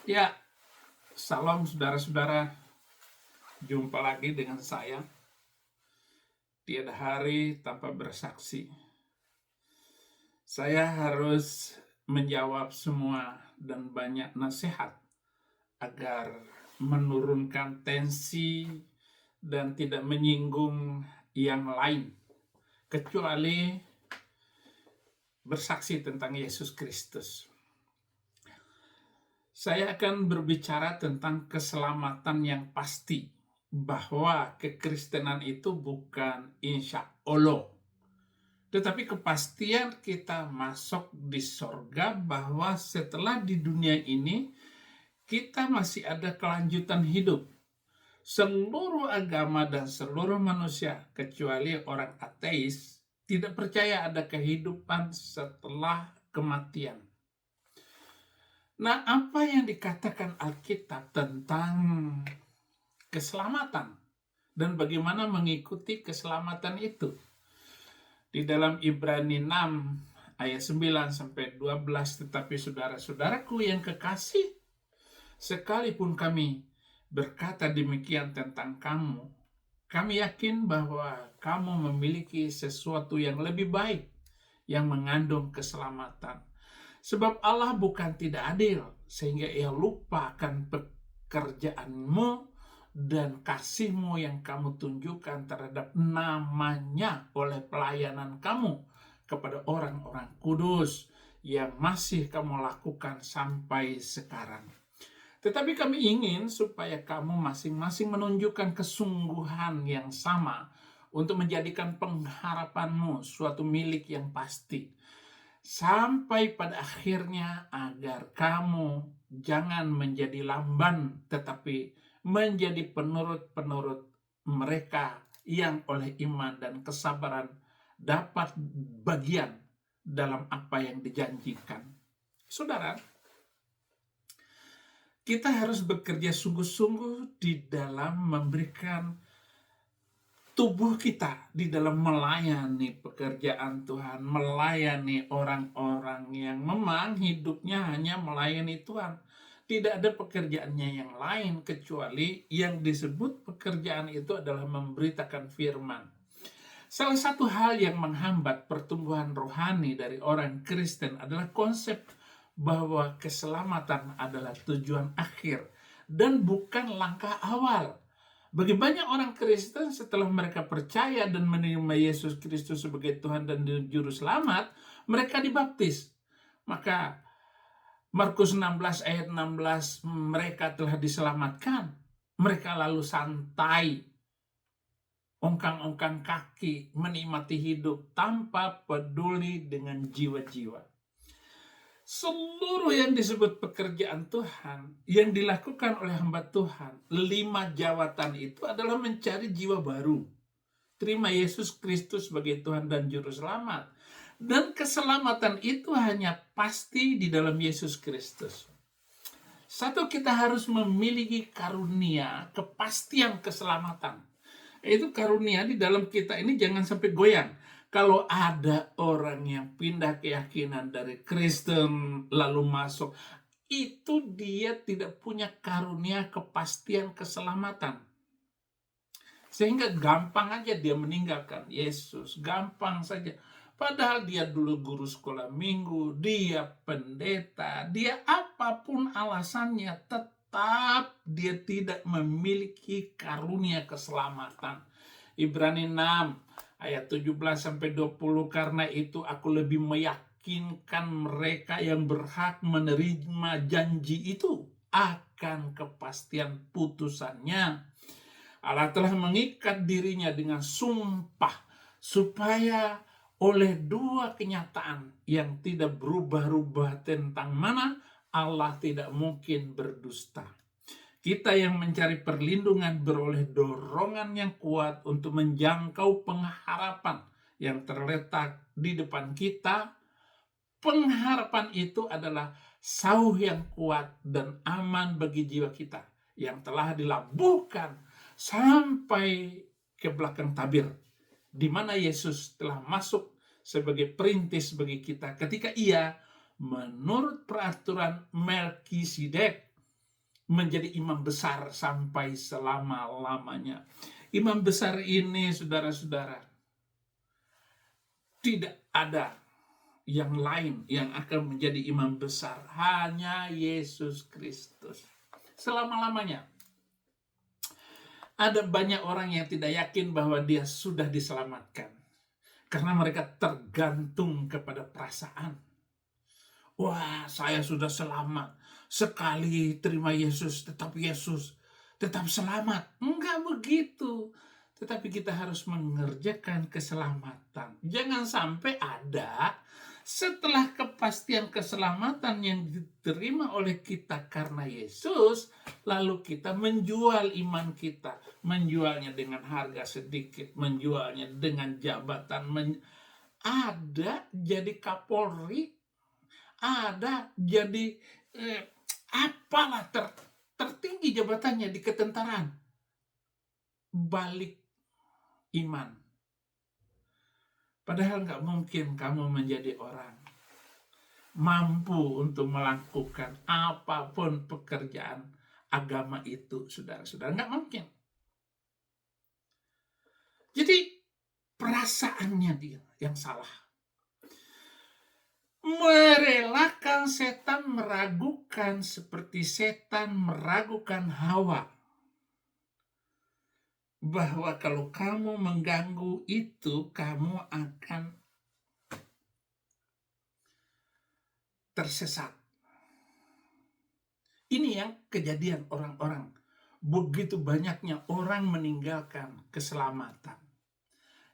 Ya, salam saudara-saudara. Jumpa lagi dengan saya. Tiada hari tanpa bersaksi. Saya harus menjawab semua dan banyak nasihat agar menurunkan tensi dan tidak menyinggung yang lain, kecuali bersaksi tentang Yesus Kristus. Saya akan berbicara tentang keselamatan yang pasti, bahwa kekristenan itu bukan insya Allah, tetapi kepastian kita masuk di sorga, bahwa setelah di dunia ini kita masih ada kelanjutan hidup. Seluruh agama dan seluruh manusia, kecuali orang ateis, tidak percaya ada kehidupan setelah kematian. Nah, apa yang dikatakan Alkitab tentang keselamatan dan bagaimana mengikuti keselamatan itu? Di dalam Ibrani 6 ayat 9 sampai 12, tetapi saudara-saudaraku yang kekasih, sekalipun kami berkata demikian tentang kamu, kami yakin bahwa kamu memiliki sesuatu yang lebih baik yang mengandung keselamatan. Sebab Allah bukan tidak adil sehingga ia lupa akan pekerjaanmu dan kasihmu yang kamu tunjukkan terhadap namanya oleh pelayanan kamu kepada orang-orang kudus yang masih kamu lakukan sampai sekarang. Tetapi kami ingin supaya kamu masing-masing menunjukkan kesungguhan yang sama untuk menjadikan pengharapanmu suatu milik yang pasti, sampai pada akhirnya agar kamu jangan menjadi lamban, tetapi menjadi penurut-penurut mereka yang oleh iman dan kesabaran dapat bagian dalam apa yang dijanjikan. Saudara, kita harus bekerja sungguh-sungguh di dalam memberikan tubuh kita di dalam melayani pekerjaan Tuhan, melayani orang-orang yang memang hidupnya hanya melayani Tuhan. Tidak ada pekerjaannya yang lain kecuali yang disebut pekerjaan itu adalah memberitakan firman. Salah satu hal yang menghambat pertumbuhan rohani dari orang Kristen adalah konsep bahwa keselamatan adalah tujuan akhir dan bukan langkah awal. Bagi banyak orang Kristen, setelah mereka percaya dan menerima Yesus Kristus sebagai Tuhan dan Juru Selamat, mereka dibaptis. Maka Markus 16 ayat 16, mereka telah diselamatkan. Mereka lalu santai, ongkang-ongkang kaki, menikmati hidup tanpa peduli dengan jiwa-jiwa. Seluruh yang disebut pekerjaan Tuhan yang dilakukan oleh hamba Tuhan, 5 jawatan itu adalah mencari jiwa baru, terima Yesus Kristus sebagai Tuhan dan Juru Selamat. Dan keselamatan itu hanya pasti di dalam Yesus Kristus. Satu, kita harus memiliki karunia kepastian keselamatan. Itu karunia di dalam kita ini jangan sampai goyang. Kalau ada orang yang pindah keyakinan dari Kristen lalu masuk, itu dia tidak punya karunia kepastian keselamatan. Sehingga gampang aja dia meninggalkan Yesus, gampang saja. Padahal dia dulu guru sekolah minggu, dia pendeta, dia apapun alasannya, tetap dia tidak memiliki karunia keselamatan. Ibrani 6 ayat 17-20, karena itu aku lebih meyakinkan mereka yang berhak menerima janji itu akan kepastian putusannya. Allah telah mengikat dirinya dengan sumpah supaya oleh 2 kenyataan yang tidak berubah-ubah tentang mana Allah tidak mungkin berdusta. Kita yang mencari perlindungan beroleh dorongan yang kuat untuk menjangkau pengharapan yang terletak di depan kita. Pengharapan itu adalah sauh yang kuat dan aman bagi jiwa kita yang telah dilabuhkan sampai ke belakang tabir, di mana Yesus telah masuk sebagai perintis bagi kita ketika ia menurut peraturan Melkisedek menjadi imam besar sampai selama-lamanya. Imam besar ini, saudara-saudara, tidak ada yang lain yang akan menjadi imam besar, hanya Yesus Kristus selama-lamanya. Ada banyak orang yang tidak yakin bahwa dia sudah diselamatkan karena mereka tergantung kepada perasaan. Wah, saya sudah selamat, sekali terima Yesus tetap selamat. Enggak begitu. Tetapi kita harus mengerjakan keselamatan. Jangan sampai ada setelah kepastian keselamatan yang diterima oleh kita karena Yesus, lalu kita menjual iman kita. Menjualnya dengan harga sedikit, menjualnya dengan jabatan. Ada jadi Kapolri, ada jadi apalah tertinggi jabatannya di ketentaraan. Balik iman. Padahal nggak mungkin kamu menjadi orang mampu untuk melakukan apapun pekerjaan agama itu, saudara-saudara. Nggak mungkin. Jadi perasaannya dia yang salah. Merelakan setan meragukan seperti setan meragukan Hawa. Bahwa kalau kamu mengganggu itu, kamu akan tersesat. Ini yang kejadian orang-orang. Begitu banyaknya orang meninggalkan keselamatan.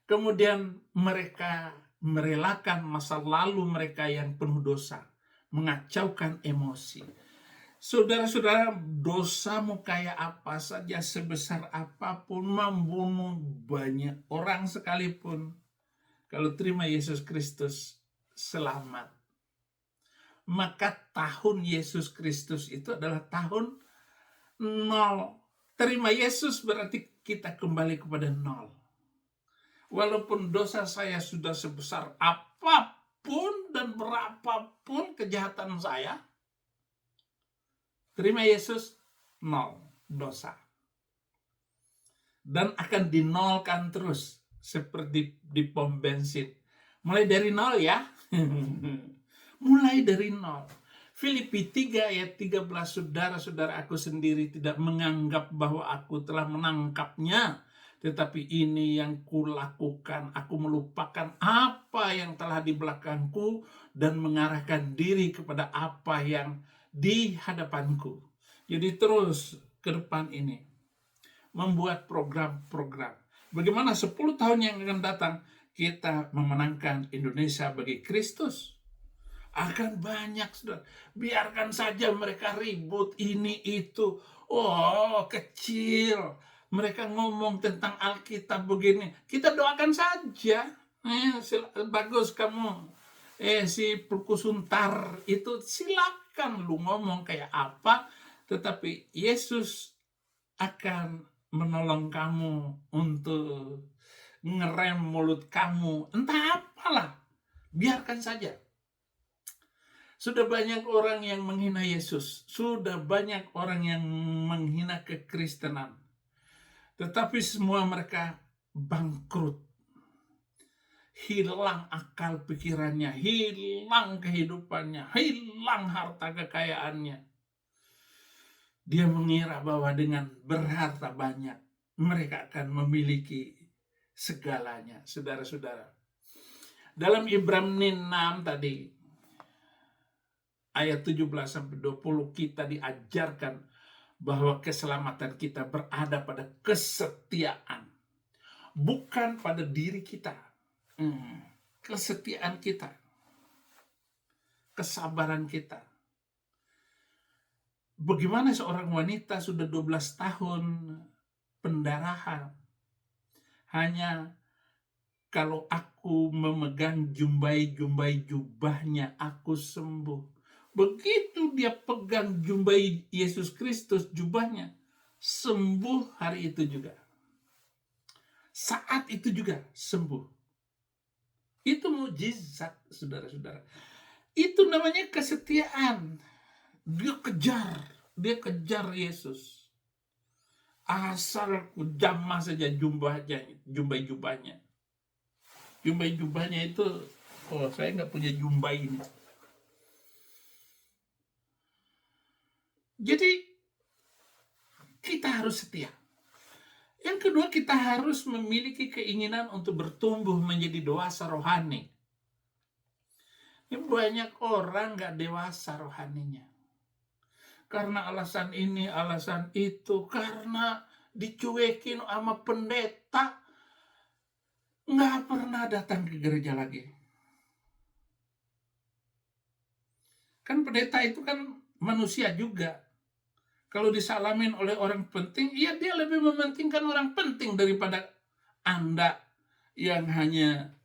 Kemudian mereka merelakan masa lalu mereka yang penuh dosa, mengacaukan emosi. Saudara-saudara, dosamu kayak apa saja, sebesar apapun, membunuh banyak orang sekalipun, kalau terima Yesus Kristus, selamat. Maka tahun Yesus Kristus itu adalah tahun 0. Terima Yesus berarti kita kembali kepada 0. Walaupun dosa saya sudah sebesar apapun dan berapapun kejahatan saya, terima Yesus, 0 dosa. Dan akan dinolkan terus seperti di pom bensin. Mulai dari 0 ya. Mulai dari 0. Filipi 3 ayat 13, saudara-saudara, aku sendiri tidak menganggap bahwa aku telah menangkapnya, tetapi ini yang kulakukan, aku melupakan apa yang telah di belakangku dan mengarahkan diri kepada apa yang di hadapanku. Jadi terus ke depan ini membuat program-program. Bagaimana 10 tahun yang akan datang kita memenangkan Indonesia bagi Kristus. Akan banyak, saudara. Biarkan saja mereka ribut ini itu. Oh, kecil. Mereka ngomong tentang Alkitab begini. Kita doakan saja. Bagus kamu. Si Purkusuntar itu silakan lu ngomong kayak apa. Tetapi Yesus akan menolong kamu untuk ngerem mulut kamu. Entah apalah. Biarkan saja. Sudah banyak orang yang menghina Yesus. Sudah banyak orang yang menghina kekristenan. Tetapi semua mereka bangkrut. Hilang akal pikirannya. Hilang kehidupannya. Hilang harta kekayaannya. Dia mengira bahwa dengan berharta banyak, mereka akan memiliki segalanya. Saudara-saudara. Dalam Ibrani 6 tadi, ayat 17-20 kita diajarkan bahwa keselamatan kita berada pada kesetiaan. Bukan pada diri kita. Kesetiaan kita. Kesabaran kita. Bagaimana seorang wanita sudah 12 tahun pendarahan. Hanya kalau aku memegang jumbai-jumbai jubahnya, aku sembuh. Begitu dia pegang jumbai Yesus Kristus, jubahnya, sembuh hari itu juga. Saat itu juga sembuh. Itu mukjizat, saudara-saudara. Itu namanya kesetiaan. Dia kejar. dia kejar Yesus. Asal jamah saja jubahnya. Jubahnya itu, saya nggak punya jubah ini. Jadi kita harus setia. Yang kedua, kita harus memiliki keinginan untuk bertumbuh menjadi dewasa rohani. Banyak orang nggak dewasa rohaninya. Karena alasan ini, alasan itu, karena dicuekin sama pendeta, nggak pernah datang ke gereja lagi. Kan pendeta itu kan manusia juga. Kalau disalamin oleh orang penting, ya dia lebih mementingkan orang penting daripada Anda yang hanya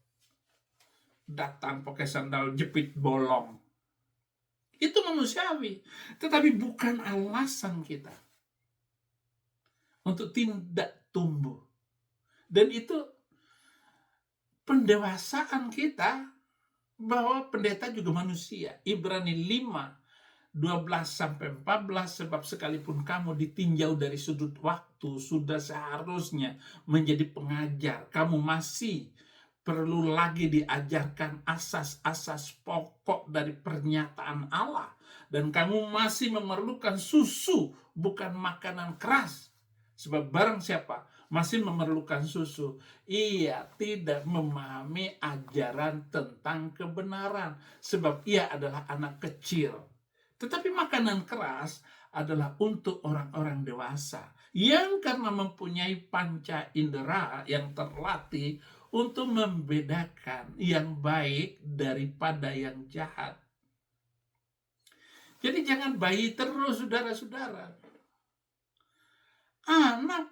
datang pakai sandal jepit bolong. Itu manusiawi, tetapi bukan alasan kita untuk tidak tumbuh. Dan itu pendewasaan kita, bahwa pendeta juga manusia. Ibrani 5:12-14, sebab sekalipun kamu ditinjau dari sudut waktu, sudah seharusnya menjadi pengajar. Kamu masih perlu lagi diajarkan asas-asas pokok dari pernyataan Allah. Dan kamu masih memerlukan susu, bukan makanan keras. Sebab barang siapa masih memerlukan susu, ia tidak memahami ajaran tentang kebenaran, sebab ia adalah anak kecil. Tetapi makanan keras adalah untuk orang-orang dewasa yang karena mempunyai panca indera yang terlatih untuk membedakan yang baik daripada yang jahat. Jadi jangan bayi terus, saudara-saudara. Anak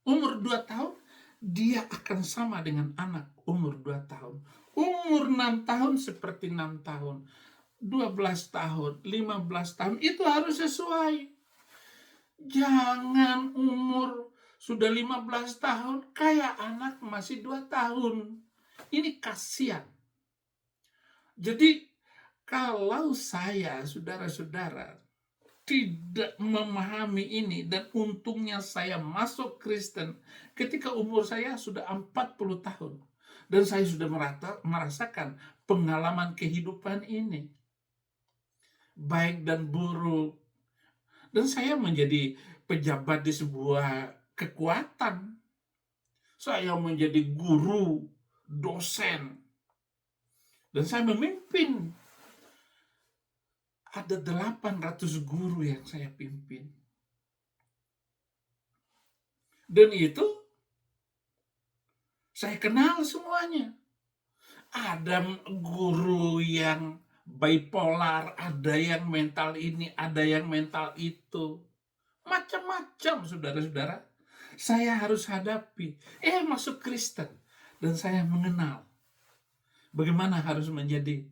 umur 2 tahun, dia akan sama dengan anak umur 2 tahun. Umur 6 tahun seperti 6 tahun. 12 tahun, 15 tahun, itu harus sesuai. Jangan umur sudah 15 tahun, kayak anak masih 2 tahun. Ini kasihan. Jadi, kalau saya, saudara-saudara, tidak memahami ini, dan untungnya saya masuk Kristen ketika umur saya sudah 40 tahun. Dan saya sudah merasakan pengalaman kehidupan ini, baik dan buruk. Dan saya menjadi pejabat di sebuah kekuatan. Saya menjadi guru, dosen. Dan saya memimpin. Ada 800 guru yang saya pimpin. Dan itu saya kenal semuanya. Ada guru yang bipolar, ada yang mental ini, ada yang mental itu. Macam-macam, saudara-saudara. Saya harus hadapi. Masuk Kristen. Dan saya mengenal bagaimana harus menjadi.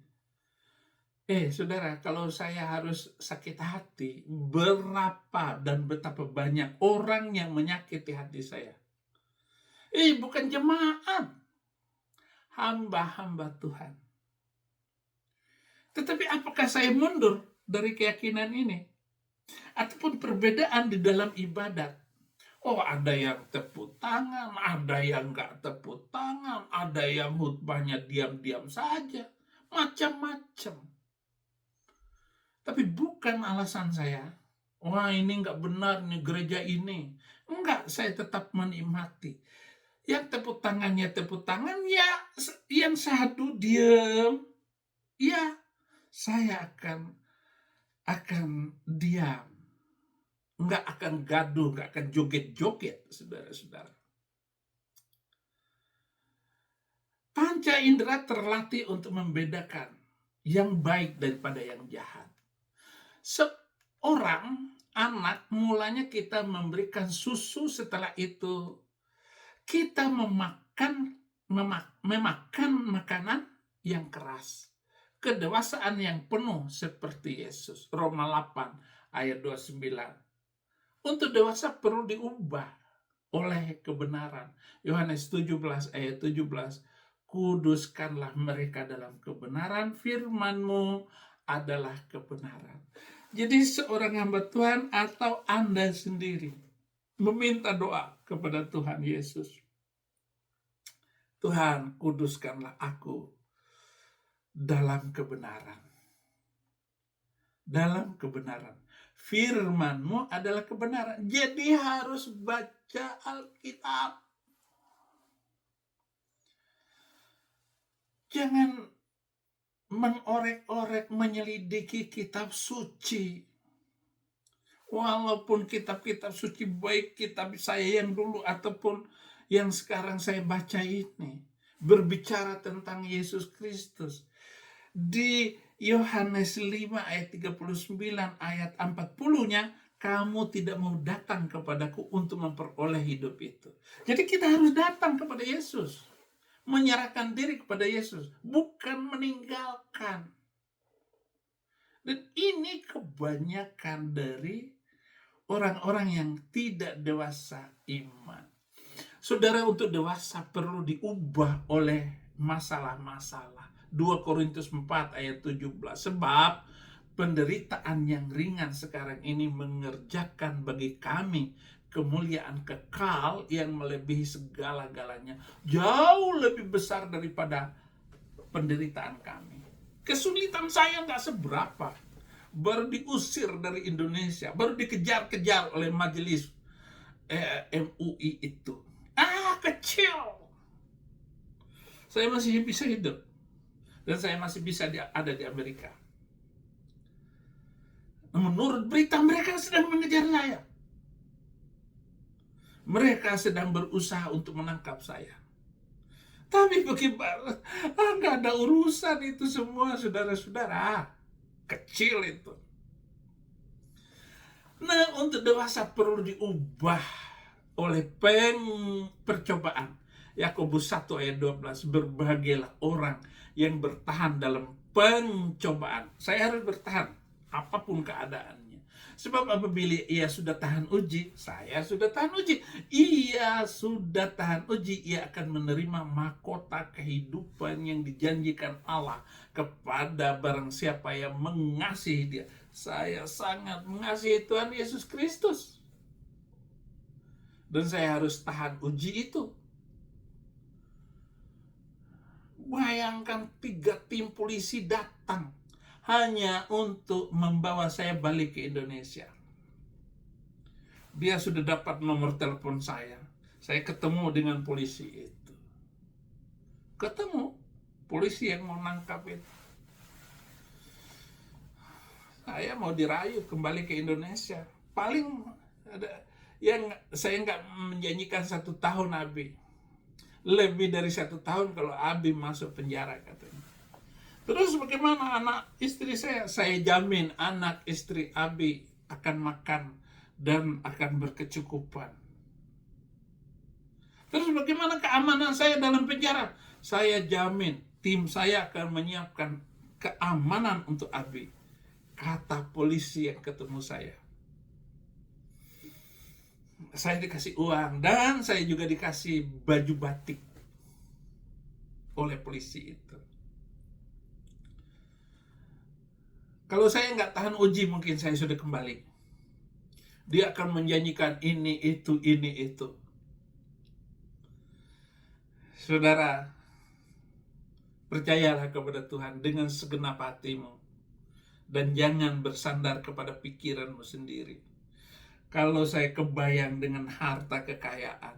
Saudara, kalau saya harus sakit hati, berapa dan betapa banyak orang yang menyakiti hati saya. Bukan jemaat, hamba-hamba Tuhan. Tetapi apakah saya mundur dari keyakinan ini? Ataupun perbedaan di dalam ibadat? Ada yang tepuk tangan, ada yang nggak tepuk tangan, ada yang khutbahnya diam-diam saja, macam-macam. Tapi bukan alasan saya, ini nggak benar nih gereja ini. Enggak, saya tetap menikmati. Yang tepuk tangannya tepuk tangan, ya yang satu diam, ya saya akan diam. Nggak akan gaduh, nggak akan joget-joget, saudara-saudara. Panca indera terlatih untuk membedakan yang baik daripada yang jahat. Seorang anak, mulanya kita memberikan susu, setelah itu kita memakan makanan yang keras. Kedewasaan yang penuh seperti Yesus. Roma 8 ayat 29. Untuk dewasa perlu diubah oleh kebenaran. Yohanes 17 ayat 17. Kuduskanlah mereka dalam kebenaran, firman-Mu adalah kebenaran. Jadi seorang hamba Tuhan atau Anda sendiri meminta doa kepada Tuhan Yesus. Tuhan, kuduskanlah aku dalam kebenaran. Dalam kebenaran. Firman-Mu adalah kebenaran. Jadi harus baca Alkitab. Jangan mengorek-orek, menyelidiki kitab suci. Walaupun kitab-kitab suci, baik kitab saya yang dulu ataupun yang sekarang saya baca ini, berbicara tentang Yesus Kristus. Di Yohanes 5 ayat 39 ayat 40-nya, kamu tidak mau datang kepadaku untuk memperoleh hidup itu. Jadi kita harus datang kepada Yesus. Menyerahkan diri kepada Yesus, bukan meninggalkan. Dan ini kebanyakan dari orang-orang yang tidak dewasa iman. Saudara, untuk dewasa perlu diubah oleh masalah-masalah. 2 Korintus 4 ayat 17. Sebab penderitaan yang ringan sekarang ini mengerjakan bagi kami kemuliaan kekal yang melebihi segala-galanya, jauh lebih besar daripada penderitaan kami. Kesulitan saya nggak seberapa, baru diusir dari Indonesia, baru dikejar-kejar oleh majelis MUI itu. Kecil. Saya masih bisa hidup, dan saya masih bisa ada di Amerika. Menurut berita, mereka sedang mengejar saya. Mereka sedang berusaha untuk menangkap saya. Tapi bagaimana? Nggak ada urusan itu semua, saudara-saudara. Kecil itu. Nah, untuk dewasa perlu diubah oleh percobaan. Yakobus 1 ayat 12. Berbahagialah orang yang bertahan dalam pencobaan. Saya harus bertahan apapun keadaannya. Sebab apabila ia sudah tahan uji, saya sudah tahan uji. Ia sudah tahan uji, ia akan menerima mahkota kehidupan yang dijanjikan Allah kepada barang siapa yang mengasihi dia. Saya sangat mengasihi Tuhan Yesus Kristus. Dan saya harus tahan uji itu. Bayangkan 3 tim polisi datang hanya untuk membawa saya balik ke Indonesia. Dia sudah dapat nomor telepon saya. Saya ketemu dengan polisi itu. Ketemu polisi yang mau nangkap itu. Saya mau dirayu kembali ke Indonesia. Paling ada yang saya nggak menjanjikan 1 tahun Abi. Lebih dari 1 tahun kalau Abi masuk penjara katanya. Terus bagaimana anak istri saya? Saya jamin anak istri Abi akan makan dan akan berkecukupan. Terus bagaimana keamanan saya dalam penjara? Saya jamin tim saya akan menyiapkan keamanan untuk Abi. Kata polisi yang ketemu saya. Saya dikasih uang dan saya juga dikasih baju batik oleh polisi itu. Kalau saya nggak tahan uji, mungkin saya sudah kembali. Dia akan menjanjikan ini, itu. Saudara, percayalah kepada Tuhan dengan segenap hatimu. Dan jangan bersandar kepada pikiranmu sendiri. Kalau saya kebayang dengan harta kekayaan,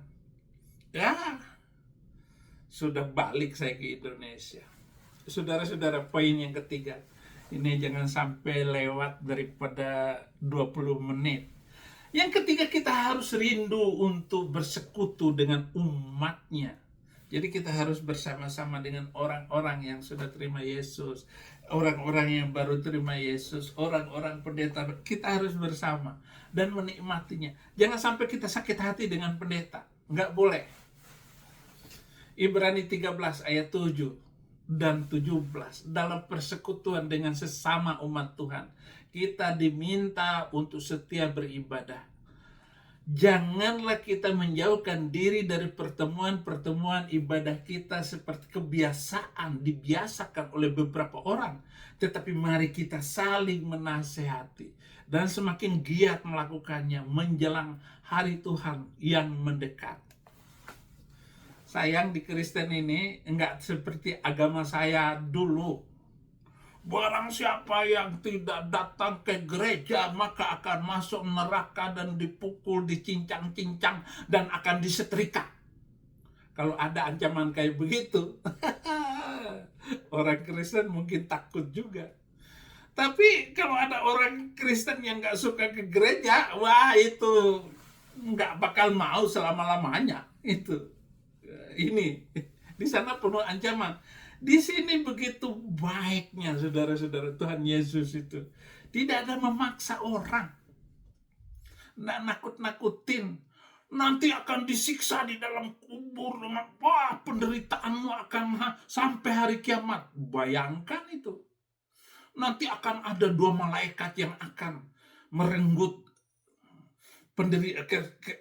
ya sudah balik saya ke Indonesia. Saudara-saudara, poin yang ketiga. Ini jangan sampai lewat daripada 20 menit. Yang ketiga, kita harus rindu untuk bersekutu dengan umatnya. Jadi kita harus bersama-sama dengan orang-orang yang sudah terima Yesus. Orang-orang yang baru terima Yesus. Orang-orang pendeta. Kita harus bersama dan menikmatinya. Jangan sampai kita sakit hati dengan pendeta. Nggak boleh. Ibrani 13 ayat 7 dan 17, dalam persekutuan dengan sesama umat Tuhan, kita diminta untuk setia beribadah. Janganlah kita menjauhkan diri dari pertemuan-pertemuan ibadah kita seperti kebiasaan dibiasakan oleh beberapa orang. Tetapi mari kita saling menasehati dan semakin giat melakukannya menjelang hari Tuhan yang mendekat. Sayang di Kristen ini enggak seperti agama saya dulu. Barang siapa yang tidak datang ke gereja maka akan masuk neraka dan dipukul, dicincang-cincang, dan akan disetrika. Kalau ada ancaman kayak begitu, orang Kristen mungkin takut juga. Tapi kalau ada orang Kristen yang gak suka ke gereja, wah itu gak bakal mau selama-lamanya. Itu ini di sana penuh ancaman. Di sini begitu baiknya saudara-saudara, Tuhan Yesus itu tidak ada memaksa orang, nggak nakut-nakutin. Nanti akan disiksa di dalam kubur dengan penderitaanmu akan sampai hari kiamat. Bayangkan itu. Nanti akan ada 2 malaikat yang akan merenggut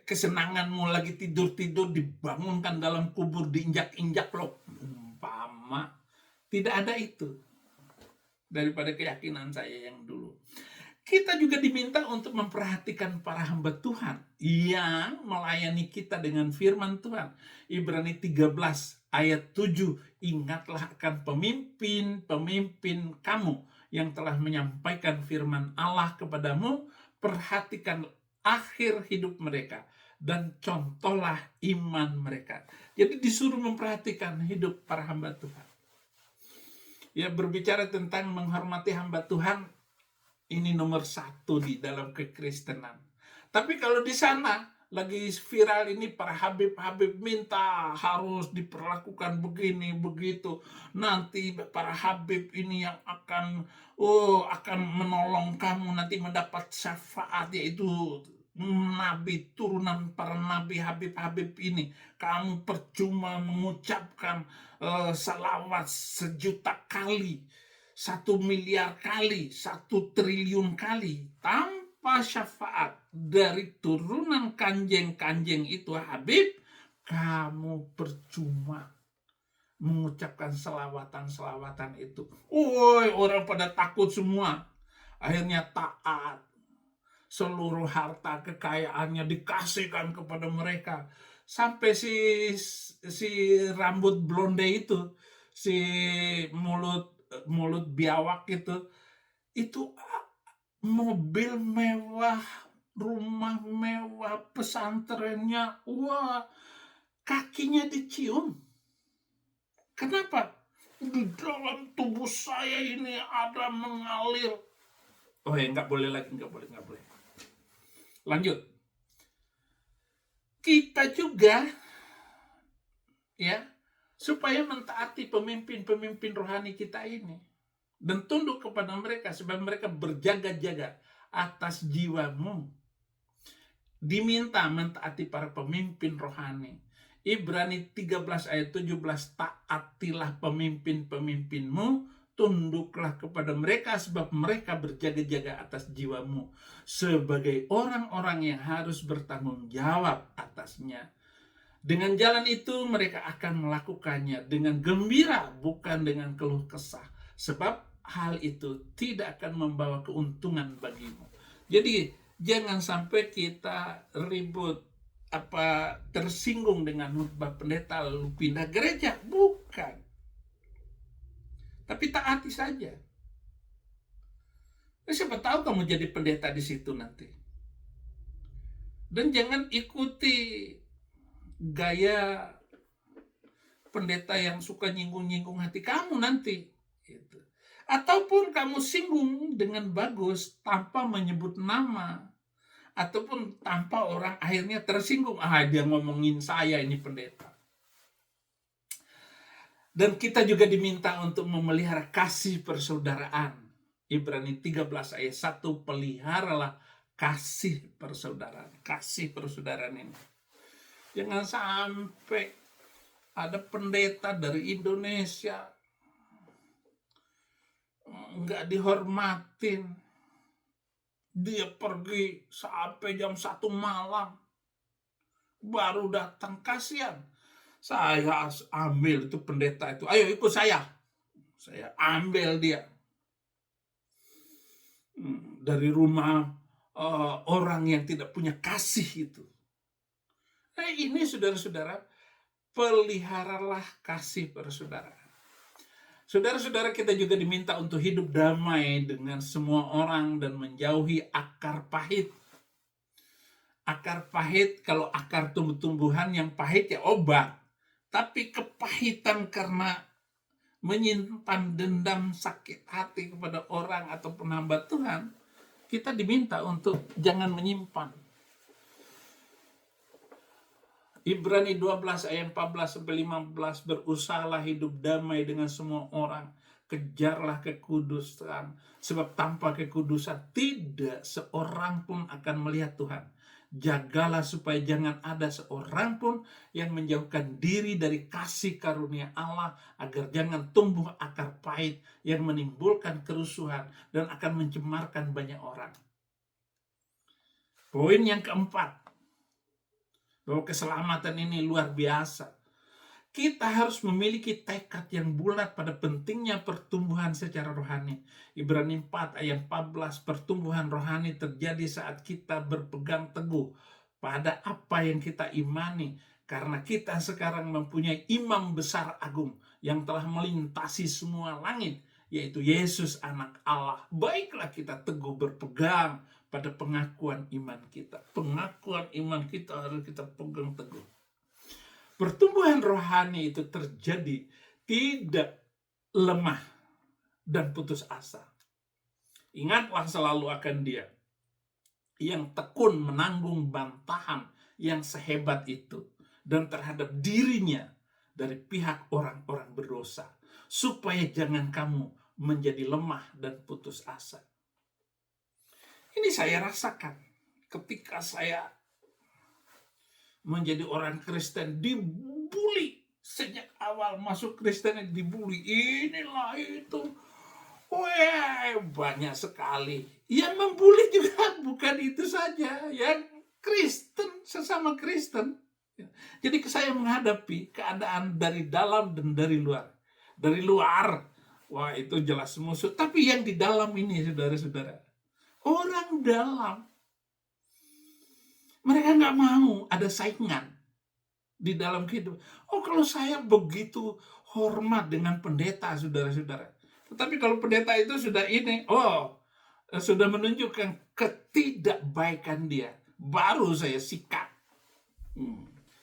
kesenanganmu lagi tidur-tidur, dibangunkan dalam kubur, diinjak-injak loh. Umpama tidak ada itu daripada keyakinan saya yang dulu. Kita juga diminta untuk memperhatikan para hamba Tuhan yang melayani kita dengan firman Tuhan. Ibrani 13 ayat 7, ingatlah akan pemimpin-pemimpin kamu yang telah menyampaikan firman Allah kepadamu, perhatikan akhir hidup mereka dan contohlah iman mereka. Jadi disuruh memperhatikan hidup para hamba Tuhan. Ya, berbicara tentang menghormati hamba Tuhan, ini nomor 1 di dalam kekristenan. Tapi kalau di sana lagi viral ini, para habib-habib minta harus diperlakukan begini begitu. Nanti para habib ini yang akan menolong kamu, nanti mendapat syafaat, yaitu nabi, turunan para nabi, habib-habib ini. Kamu percuma mengucapkan salawat 1.000.000 kali, 1 miliar kali, 1 triliun kali, tanpa syafaat dari turunan kanjeng-kanjeng itu habib, kamu percuma mengucapkan selawatan-selawatan itu. Woi, orang pada takut semua. Akhirnya taat. Seluruh harta kekayaannya dikasihkan kepada mereka. Sampai si rambut blonde itu, si mulut biawak itu mobil mewah, rumah mewah, pesantrennya, wah, kakinya dicium. Kenapa? Di dalam tubuh saya ini ada mengalir. Oh ya, nggak boleh lagi, nggak boleh. Lanjut. Kita juga, ya, supaya mentaati pemimpin-pemimpin rohani kita ini dan tunduk kepada mereka sebab mereka berjaga-jaga atas jiwamu. Diminta mentaati para pemimpin rohani. Ibrani 13 ayat 17, taatilah pemimpin-pemimpinmu, tunduklah kepada mereka sebab mereka berjaga-jaga atas jiwamu sebagai orang-orang yang harus bertanggung jawab atasnya. Dengan jalan itu mereka akan melakukannya dengan gembira, bukan dengan keluh kesah, sebab hal itu tidak akan membawa keuntungan bagimu. Jadi jangan sampai kita ribut, tersinggung dengan khotbah pendeta lalu pindah gereja, bukan. Tapi taati saja. Siapa tahu kamu jadi pendeta di situ nanti. Dan jangan ikuti gaya pendeta yang suka nyinggung-nyinggung hati kamu nanti. Gitu. Ataupun kamu singgung dengan bagus tanpa menyebut nama. Ataupun tanpa orang akhirnya tersinggung. Dia ngomongin saya ini pendeta. Dan kita juga diminta untuk memelihara kasih persaudaraan. Ibrani 13 ayat 1, peliharalah kasih persaudaraan. Kasih persaudaraan ini. Jangan sampai ada pendeta dari Indonesia nggak dihormatin. Dia pergi sampai jam 1 malam. baru datang, kasihan. Saya ambil itu pendeta itu, ayo ikut saya ambil dia dari rumah orang yang tidak punya kasih itu. Nah ini saudara-saudara, peliharalah kasih pada saudara. Saudara-saudara, kita juga diminta untuk hidup damai dengan semua orang dan menjauhi akar pahit. Akar pahit, kalau akar tumbuh-tumbuhan yang pahit ya obat. Tapi kepahitan karena menyimpan dendam, sakit hati kepada orang atau penhamba Tuhan, kita diminta untuk jangan menyimpan. Ibrani 12 ayat 14-15, berusahalah hidup damai dengan semua orang, kejarlah kekudusan, sebab tanpa kekudusan tidak seorang pun akan melihat Tuhan. Jagalah supaya jangan ada seorang pun yang menjauhkan diri dari kasih karunia Allah, agar jangan tumbuh akar pahit yang menimbulkan kerusuhan dan akan mencemarkan banyak orang. Poin yang keempat, bahwa keselamatan ini luar biasa. Kita harus memiliki tekad yang bulat pada pentingnya pertumbuhan secara rohani. Ibrani 4 ayat 14, pertumbuhan rohani terjadi saat kita berpegang teguh pada apa yang kita imani, karena kita sekarang mempunyai imam besar agung yang telah melintasi semua langit, yaitu Yesus anak Allah. Baiklah kita teguh berpegang pada pengakuan iman kita. Pengakuan iman kita harus kita pegang teguh. Pertumbuhan rohani itu terjadi tidak lemah dan putus asa. Ingatlah selalu akan Dia yang tekun menanggung bantahan yang sehebat itu dan terhadap dirinya dari pihak orang-orang berdosa, supaya jangan kamu menjadi lemah dan putus asa. Ini saya rasakan ketika saya menjadi orang Kristen, dibully sejak awal masuk Kristen, dibully inilah itu. Wah, banyak sekali. Yang membuli juga bukan itu saja, yang Kristen, sesama Kristen. Jadi saya menghadapi keadaan dari dalam dan dari luar. Dari luar, wah itu jelas musuh. Tapi yang di dalam ini, saudara-saudara, orang dalam, mereka nggak mau ada saingan di dalam kehidupan. Oh, kalau saya begitu hormat dengan pendeta, saudara-saudara. Tetapi kalau pendeta itu sudah sudah menunjukkan ketidakbaikan dia, baru saya sikat.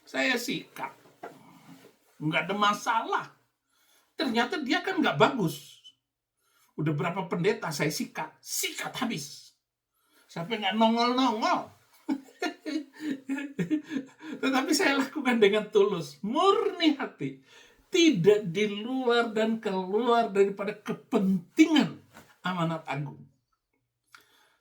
Saya sikat. Nggak ada masalah. Ternyata dia kan nggak bagus. Udah berapa pendeta saya sikat habis. Sampai nggak nongol-nongol. Tetapi saya lakukan dengan tulus, murni hati, tidak di luar dan keluar daripada kepentingan amanat agung.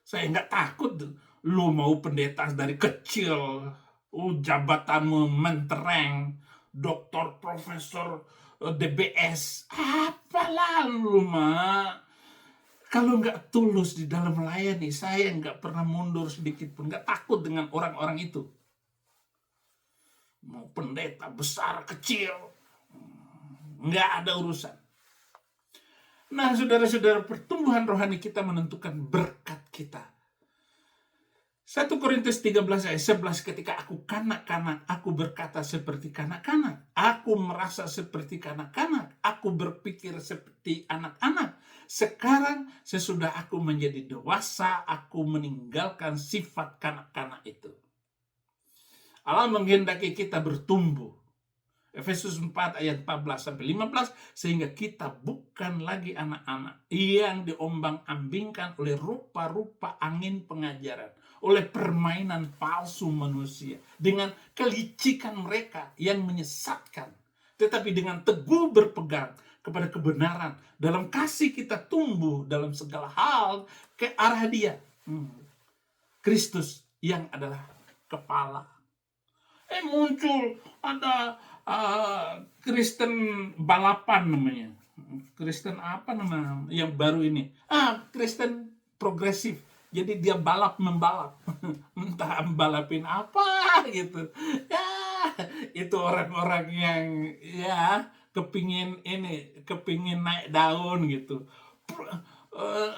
Saya nggak takut, lu mau pendeta dari kecil, jabatanmu mentereng, doktor, profesor, DBS, apalah lu mah. Kalau nggak tulus di dalam melayani, saya nggak pernah mundur sedikit pun, nggak takut dengan orang-orang itu. Mau pendeta besar, kecil, nggak ada urusan. Nah, saudara-saudara, pertumbuhan rohani kita menentukan berkat kita. 1 Korintus 13 ayat 11, ketika aku kanak-kanak, aku berkata seperti kanak-kanak. Aku merasa seperti kanak-kanak. Aku berpikir seperti anak-anak. Sekarang sesudah aku menjadi dewasa, aku meninggalkan sifat kanak-kanak itu. Allah menghendaki kita bertumbuh. Efesus 4 ayat 14-15, sehingga kita bukan lagi anak-anak yang diombang-ambingkan oleh rupa-rupa angin pengajaran, oleh permainan palsu manusia, dengan kelicikan mereka yang menyesatkan. Tetapi dengan teguh berpegang kepada kebenaran, dalam kasih kita tumbuh dalam segala hal ke arah Dia, Kristus yang adalah kepala. Muncul ada Kristen balapan namanya. Kristen apa namanya yang baru ini? Kristen progresif. Jadi dia balap membalap. entah balapin apa gitu. Ya, itu orang-orang yang ya kepingin naik daun gitu. Eh,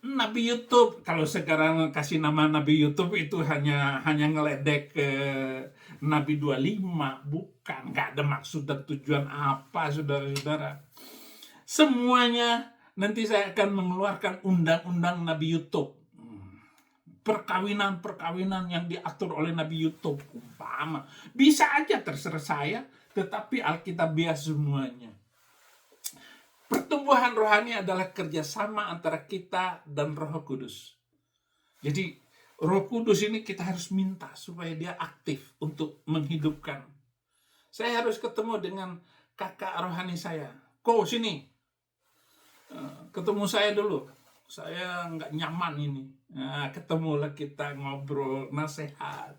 Nabi YouTube, kalau sekarang kasih nama Nabi YouTube itu hanya ngeledek ke Nabi 25, bukan, nggak ada maksud dan tujuan apa, saudara-saudara. Semuanya nanti saya akan mengeluarkan undang-undang Nabi YouTube. Perkawinan yang diatur oleh Nabi YouTube, umpama. Bisa aja terserah saya, tetapi Alkitabiah semuanya. Pertumbuhan rohani adalah kerjasama antara kita dan Roh Kudus. Jadi Roh Kudus ini kita harus minta supaya dia aktif untuk menghidupkan. Saya harus ketemu dengan kakak rohani saya. Ko, sini. Ketemu saya dulu. Saya nggak nyaman ini. Nah, ketemulah kita ngobrol, nasihat.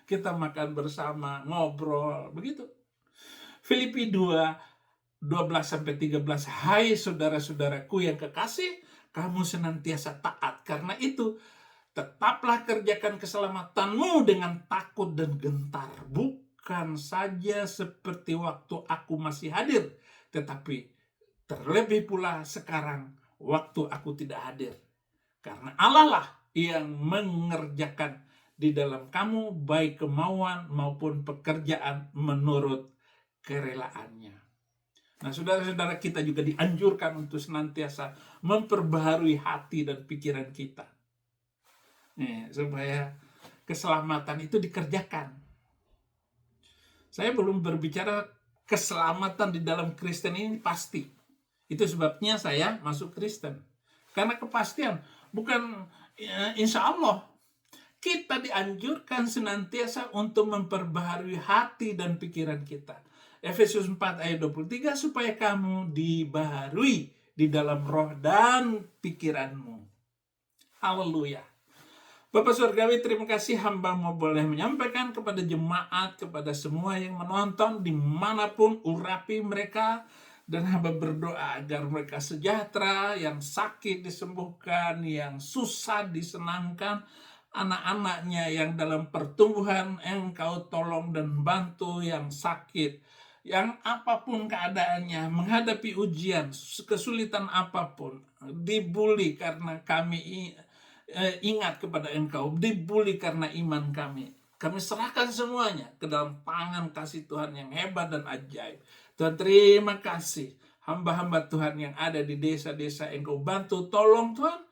Kita makan bersama, ngobrol, begitu. Filipi 2:12-13. Hai saudara-saudaraku yang kekasih, kamu senantiasa taat. Karena itu, tetaplah kerjakan keselamatanmu dengan takut dan gentar. Bukan saja seperti waktu aku masih hadir, tetapi terlebih pula sekarang waktu aku tidak hadir. Karena Allah lah yang mengerjakan di dalam kamu baik kemauan maupun pekerjaan menurut kerelaannya. Nah, saudara-saudara, kita juga dianjurkan untuk senantiasa memperbaharui hati dan pikiran kita. Supaya keselamatan itu dikerjakan. Saya belum berbicara keselamatan di dalam Kristen ini pasti. Itu sebabnya saya masuk Kristen. Karena kepastian, bukan insya Allah. Kita dianjurkan senantiasa untuk memperbaharui hati dan pikiran kita. Efesus 4:23, supaya kamu dibaharui di dalam roh dan pikiranmu. Haleluya. Bapak Surgawi, terima kasih hamba mau boleh menyampaikan kepada jemaat, kepada semua yang menonton dimanapun urapi mereka. Dan hamba berdoa agar mereka sejahtera, yang sakit disembuhkan, yang susah disenangkan, anak-anaknya yang dalam pertumbuhan Engkau tolong dan bantu, yang sakit, yang apapun keadaannya, menghadapi ujian, kesulitan apapun, dibuli karena kami ingat kepada Engkau, dibuli karena iman kami. Kami serahkan semuanya ke dalam tangan kasih Tuhan yang hebat dan ajaib. Tuhan, terima kasih. Hamba-hamba Tuhan yang ada di desa-desa Engkau bantu, tolong Tuhan.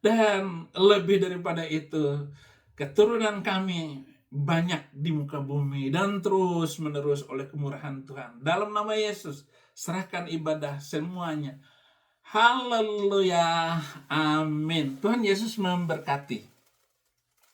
Dan lebih daripada itu, keturunan kami banyak di muka bumi dan terus menerus oleh kemurahan Tuhan. Dalam nama Yesus, serahkan ibadah semuanya. Haleluya. Amin. Tuhan Yesus memberkati.